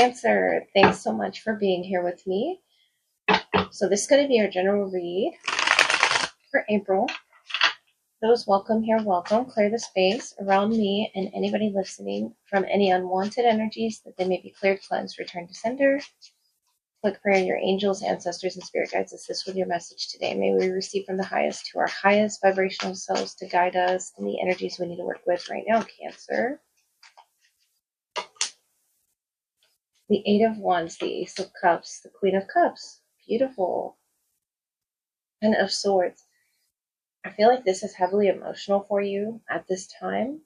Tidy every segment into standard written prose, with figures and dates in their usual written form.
Cancer, thanks so much for being here with me. So this is going to be our general read for April. Those welcome here, welcome. Clear the space around me and anybody listening from any unwanted energies that they may be cleared, cleansed, returned to sender. Quick prayer, your angels, ancestors, and spirit guides assist with your message today. May we receive from the highest to our highest vibrational selves to guide us in the energies we need to work with right now, Cancer. The Eight of Wands, the Ace of Cups, the Queen of Cups. Beautiful. Ten of Swords. I feel like this is heavily emotional for you at this time,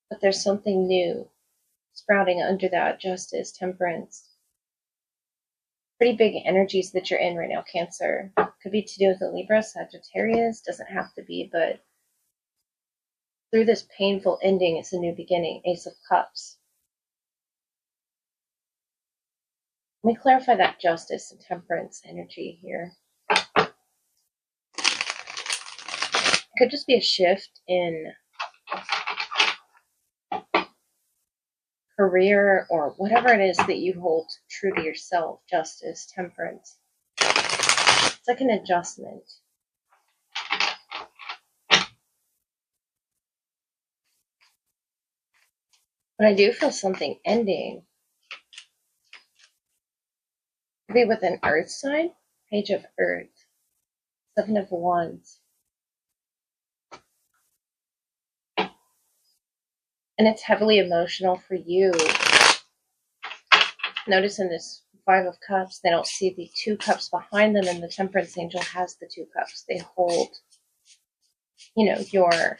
but there's something new sprouting under that. Justice, Temperance. Pretty big energies that you're in right now, Cancer. Could be to do with the Libra, Sagittarius, doesn't have to be, but through this painful ending, it's a new beginning. Ace of Cups. Let me clarify that Justice and Temperance energy here. It could just be a shift in career or whatever it is that you hold true to yourself. Justice, Temperance. It's like an adjustment. But I do feel something ending. Maybe with an earth sign. Page of Earth. Seven of Wands. And it's heavily emotional for you. Notice in this Five of Cups, they don't see the two cups behind them, and the Temperance Angel has the two cups. They hold, your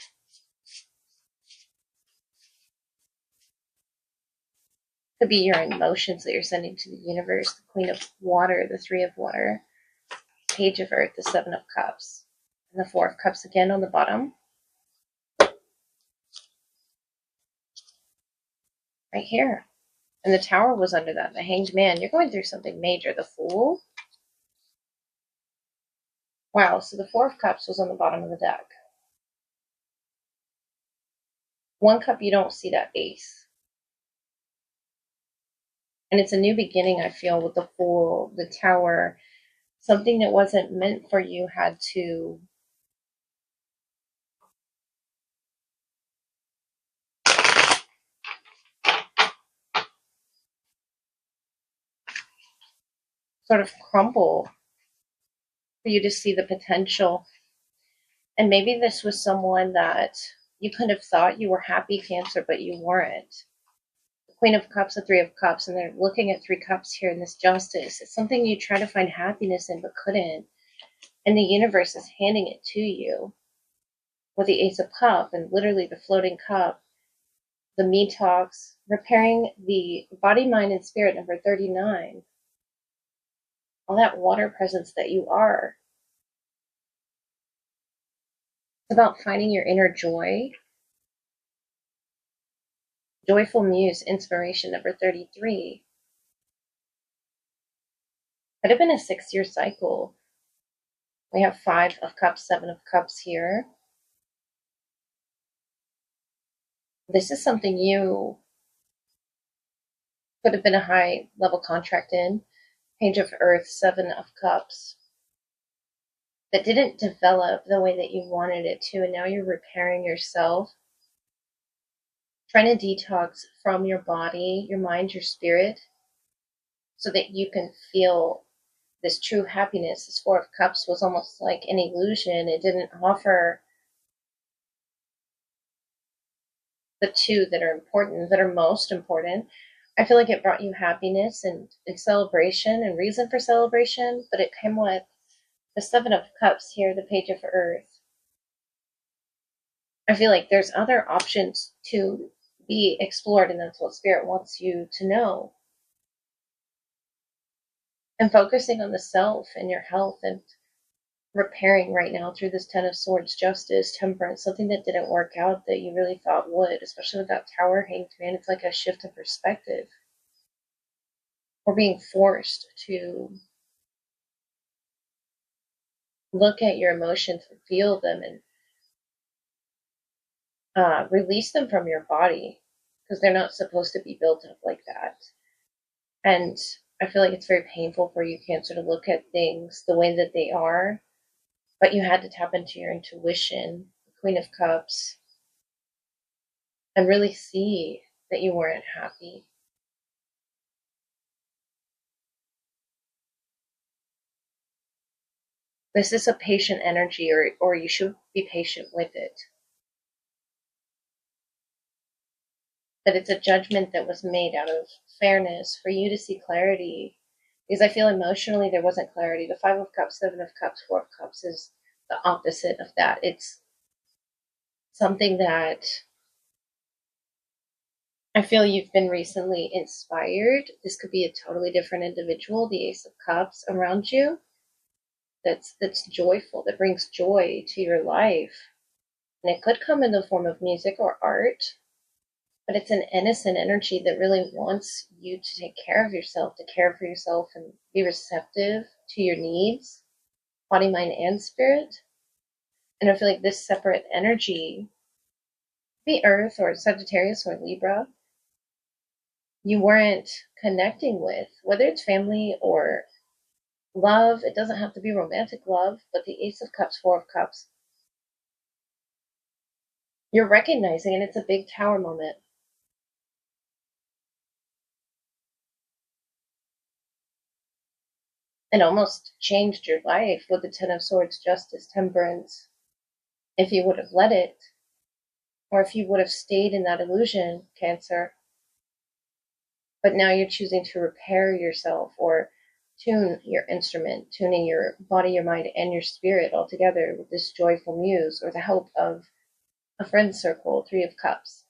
could be your emotions that you're sending to the universe. The Queen of Water, the Three of Water, Page of Earth, the Seven of Cups, and the Four of Cups again on the bottom. Right here. And the Tower was under that. The Hanged Man. You're going through something major. The Fool. Wow, so the Four of Cups was on the bottom of the deck. One cup, you don't see that Ace. And it's a new beginning, I feel, with the Fool, the Tower. Something that wasn't meant for you had to sort of crumble for you to see the potential. And maybe this was someone that you could have thought you were happy, Cancer, but you weren't. The Queen of Cups, the Three of Cups, and they're looking at three cups here in this Justice. It's something you try to find happiness in but couldn't. And the universe is handing it to you with the Ace of Cups and literally the floating cup, the me talks, repairing the body, mind, and spirit, number 39. All that water presence that you are. It's about finding your inner joy. Joyful Muse, inspiration, number 33. Could have been a 6-year cycle. We have Five of Cups, Seven of Cups here. This is something you could have been a high level contract in. Page of Earth, Seven of Cups. That didn't develop the way that you wanted it to, and now you're repairing yourself. Trying to detox from your body, your mind, your spirit, so that you can feel this true happiness. This Four of Cups was almost like an illusion. It didn't offer the two that are important, that are most important. I feel like it brought you happiness and celebration and reason for celebration, but it came with the Seven of Cups here, the Page of Earth. I feel like there's other options to be explored, and that's what Spirit wants you to know. And focusing on the self and your health and repairing right now through this Ten of Swords, Justice, Temperance, something that didn't work out that you really thought would, especially with that Tower, Hanged Man. It's like a shift in perspective. We're being forced to look at your emotions and feel them and release them from your body, because they're not supposed to be built up like that. And I feel like it's very painful for you, Cancer, to look at things the way that they are, but you had to tap into your intuition, the Queen of Cups, and really see that you weren't happy. This is a patient energy, or you should be patient with it. But it's a judgment that was made out of fairness for you to see clarity. Because I feel emotionally there wasn't clarity. The Five of Cups, Seven of Cups, Four of Cups is the opposite of that. It's something that I feel you've been recently inspired. This could be a totally different individual, the Ace of Cups around you, that's joyful, that brings joy to your life. And it could come in the form of music or art, but it's an innocent energy that really wants you to take care of yourself, to care for yourself and be receptive to your needs, body, mind, and spirit. And I feel like this separate energy, the Earth or Sagittarius or Libra, you weren't connecting with, whether it's family or love. It doesn't have to be romantic love, but the Ace of Cups, Four of Cups, you're recognizing, and it's a big tower moment. It almost changed your life with the Ten of Swords, Justice, Temperance. If you would have let it, or if you would have stayed in that illusion, Cancer. But now you're choosing to repair yourself or tune your instrument, tuning your body, your mind, and your spirit all together with this joyful muse or the help of a friend circle, Three of Cups.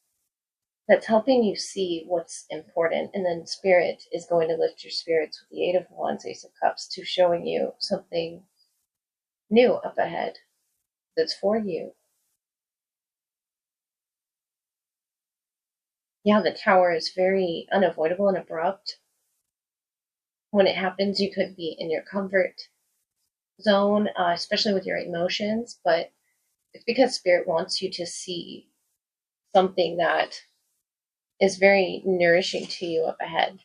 That's helping you see what's important. And then spirit is going to lift your spirits with the Eight of Wands, Ace of Cups, to showing you something new up ahead that's for you. Yeah, the Tower is very unavoidable and abrupt. When it happens, you could be in your comfort zone, especially with your emotions, but it's because Spirit wants you to see something that is very nourishing to you up ahead.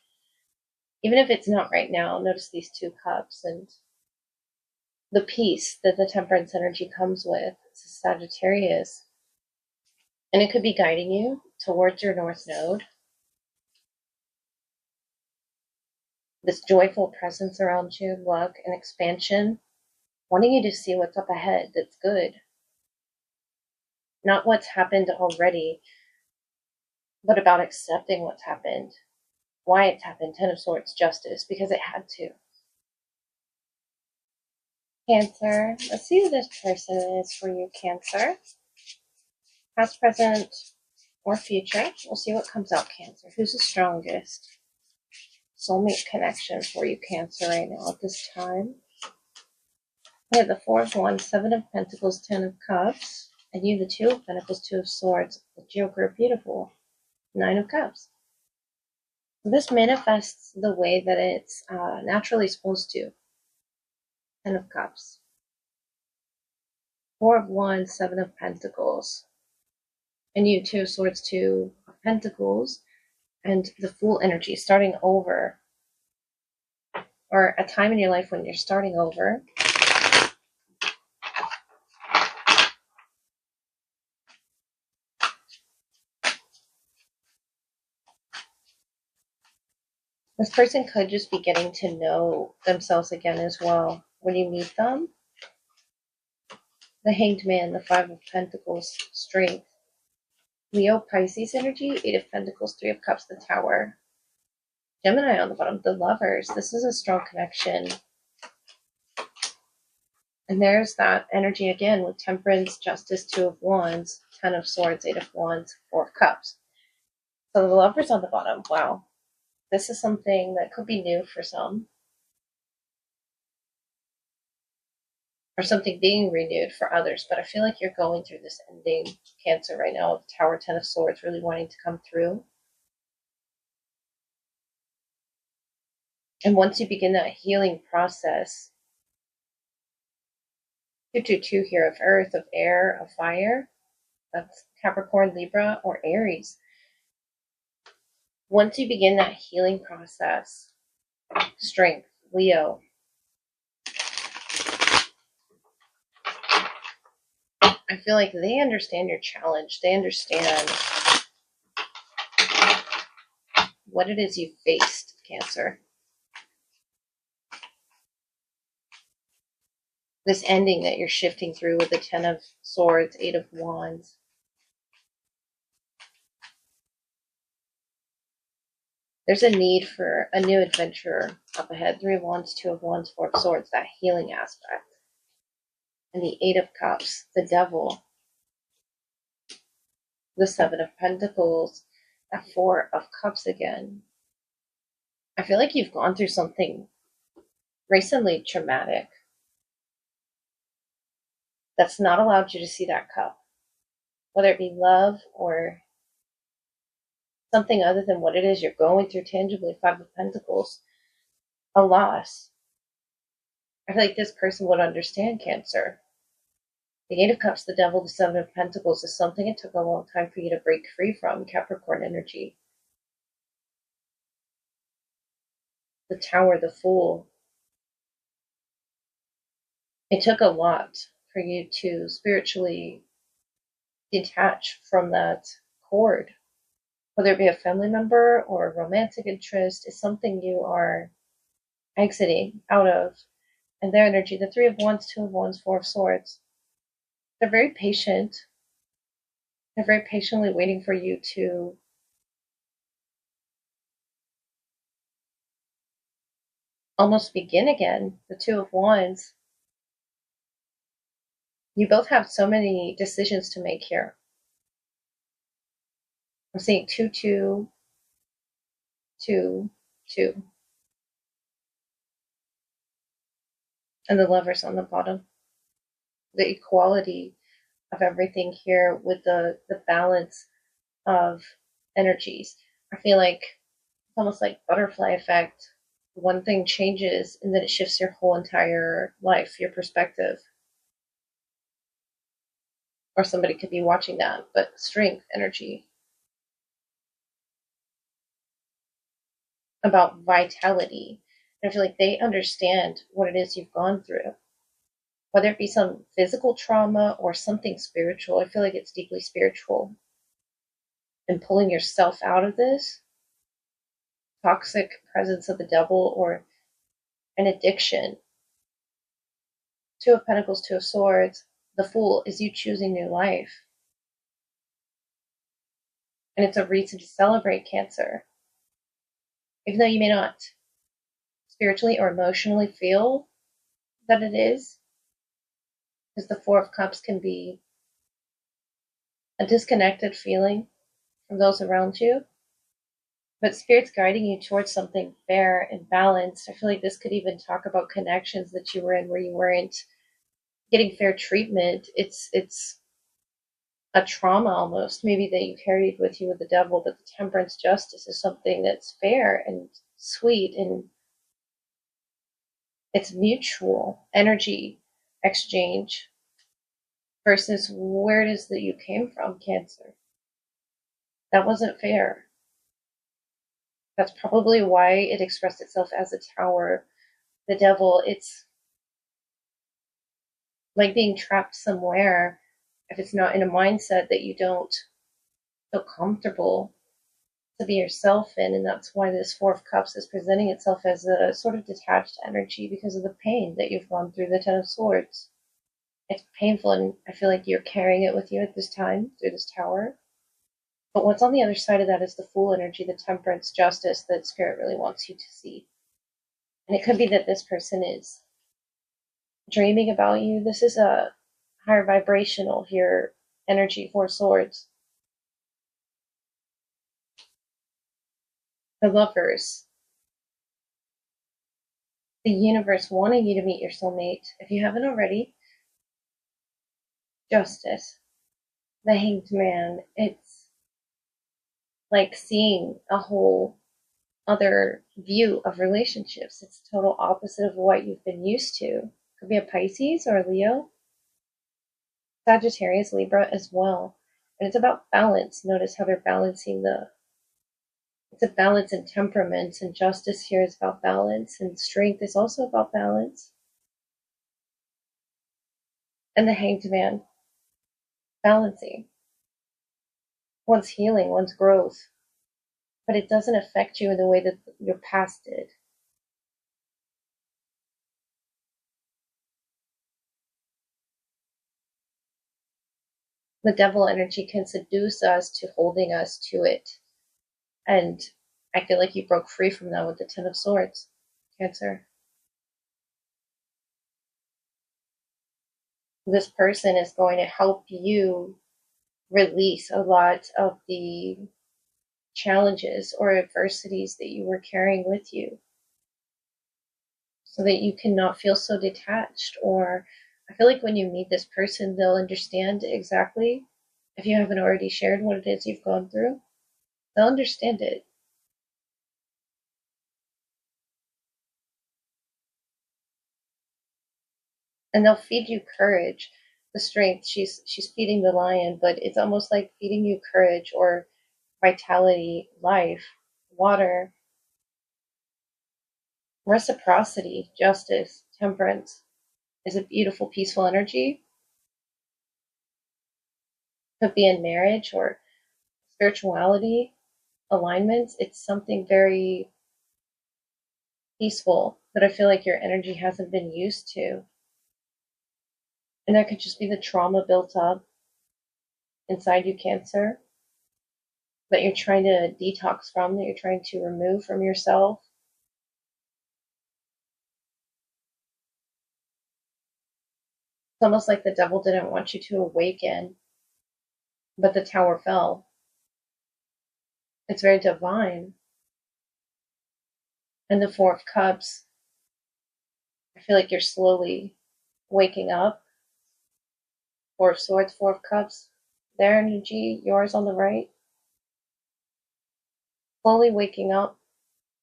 Even if it's not right now, notice these two cups and the peace that the Temperance energy comes with. It's a Sagittarius. And it could be guiding you towards your North Node. This joyful presence around you, luck and expansion, wanting you to see what's up ahead that's good. Not what's happened already, but about accepting what's happened, why it's happened. Ten of Swords, Justice, because it had to. Cancer. Let's see who this person is for you, Cancer. Past, present, or future. We'll see what comes out, Cancer. Who's the strongest? Soulmate connection for you, Cancer, right now at this time. We have the Four of Wands, Seven of Pentacles, Ten of Cups, and you, the Two of Pentacles, Two of Swords, the Joker, beautiful, Nine of Cups. This manifests the way that it's naturally supposed to. Ten of Cups. Four of Wands, Seven of Pentacles. And you, Two of Swords, Two of Pentacles, and the Fool energy, starting over. Or a time in your life when you're starting over. This person could just be getting to know themselves again as well. When you meet them, the Hanged Man, the Five of Pentacles, Strength. Leo, Pisces energy, Eight of Pentacles, Three of Cups, the Tower. Gemini on the bottom, the Lovers. This is a strong connection. And there's that energy again with Temperance, Justice, Two of Wands, Ten of Swords, Eight of Wands, Four of Cups. So the Lovers on the bottom, wow. This is something that could be new for some. Or something being renewed for others. But I feel like you're going through this ending, Cancer, right now with the Tower, Ten of Swords really wanting to come through. And once you begin that healing process, 222 here of Earth, of Air, of Fire, that's Capricorn, Libra, or Aries. Once you begin that healing process, Strength, Leo. I feel like they understand your challenge. They understand what it is you faced, Cancer. This ending that you're shifting through with the Ten of Swords, Eight of Wands. There's a need for a new adventure up ahead. Three of Wands, Two of Wands, Four of Swords, that healing aspect. And the Eight of Cups, the Devil. The Seven of Pentacles, that Four of Cups again. I feel like you've gone through something recently traumatic that's not allowed you to see that cup, whether it be love or something other than what it is you're going through tangibly. Five of Pentacles, a loss. I feel like this person would understand, Cancer. The Eight of Cups, the Devil, the Seven of Pentacles is something it took a long time for you to break free from, Capricorn energy. The Tower, the Fool. It took a lot for you to spiritually detach from that cord, whether it be a family member or a romantic interest, is something you are exiting out of. And their energy, the Three of Wands, Two of Wands, Four of Swords, they're very patient. They're very patiently waiting for you to almost begin again. The Two of Wands, you both have so many decisions to make here. I'm seeing 2, 2, 2, 2. And the Lovers on the bottom. The equality of everything here with the balance of energies. I feel like it's almost like butterfly effect. One thing changes and then it shifts your whole entire life, your perspective. Or somebody could be watching that, but strength, energy. About vitality. And I feel like they understand what it is you've gone through. Whether it be some physical trauma or something spiritual, I feel like it's deeply spiritual. And pulling yourself out of this toxic presence of the devil or an addiction. Two of Pentacles, Two of Swords, the Fool is you choosing new life. And it's a reason to celebrate, Cancer. Even though you may not spiritually or emotionally feel that it is, because the Four of Cups can be a disconnected feeling from those around you. But Spirit's guiding you towards something fair and balanced. I feel like this could even talk about connections that you were in where you weren't getting fair treatment. It's a trauma almost, maybe that you carried with you with the devil, but the Temperance Justice is something that's fair and sweet, and it's mutual energy exchange versus where it is that you came from, Cancer. That wasn't fair. That's probably why it expressed itself as a tower. The devil, it's like being trapped somewhere if it's not in a mindset that you don't feel comfortable to be yourself in. And that's why this Four of Cups is presenting itself as a sort of detached energy because of the pain that you've gone through. The Ten of Swords, it's painful, and I feel like you're carrying it with you at this time through this tower. But what's on the other side of that is the Fool energy, the Temperance Justice that Spirit really wants you to see. And it could be that this person is dreaming about you. This is a higher vibrational here energy, Four Swords. The Lovers. The universe wanting you to meet your soulmate. If you haven't already, Justice. The Hanged Man. It's like seeing a whole other view of relationships. It's total opposite of what you've been used to. Could be a Pisces or a Leo. Sagittarius, Libra as well. And it's about balance. Notice how they're balancing It's a balance in temperaments, and justice here is about balance, and strength is also about balance. And the Hanged Man, balancing one's healing, one's growth, but it doesn't affect you in the way that your past did. The devil energy can seduce us to holding us to it. And I feel like you broke free from that with the Ten of Swords, Cancer. This person is going to help you release a lot of the challenges or adversities that you were carrying with you, so that you cannot feel so detached. Or I feel like when you meet this person, they'll understand exactly, if you haven't already shared what it is you've gone through, they'll understand it. And they'll feed you courage, the strength. She's feeding the lion, but it's almost like feeding you courage or vitality, life, water, reciprocity, justice, temperance is a beautiful, peaceful energy. Could be in marriage or spirituality, alignments. It's something very peaceful that I feel like your energy hasn't been used to. And that could just be the trauma built up inside you, Cancer, that you're trying to detox from, that you're trying to remove from yourself. It's almost like the devil didn't want you to awaken, but the tower fell. It's very divine. And the Four of Cups, I feel like you're slowly waking up. Four of Swords, Four of Cups, their energy, yours on the right. Slowly waking up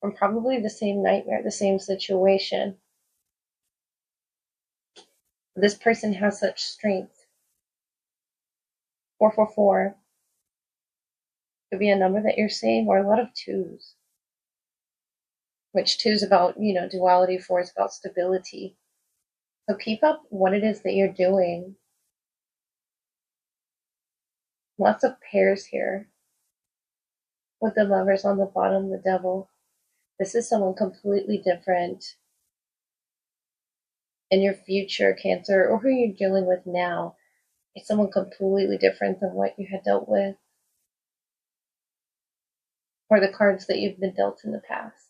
from probably the same nightmare, the same situation. This person has such strength. 444 could be a number that you're seeing, or a lot of twos. Which two is about, duality, four is about stability. So keep up what it is that you're doing. Lots of pairs here. With the Lovers on the bottom, the Devil. This is someone completely different in your future, Cancer, or who you're dealing with now. It's someone completely different than what you had dealt with, or the cards that you've been dealt in the past.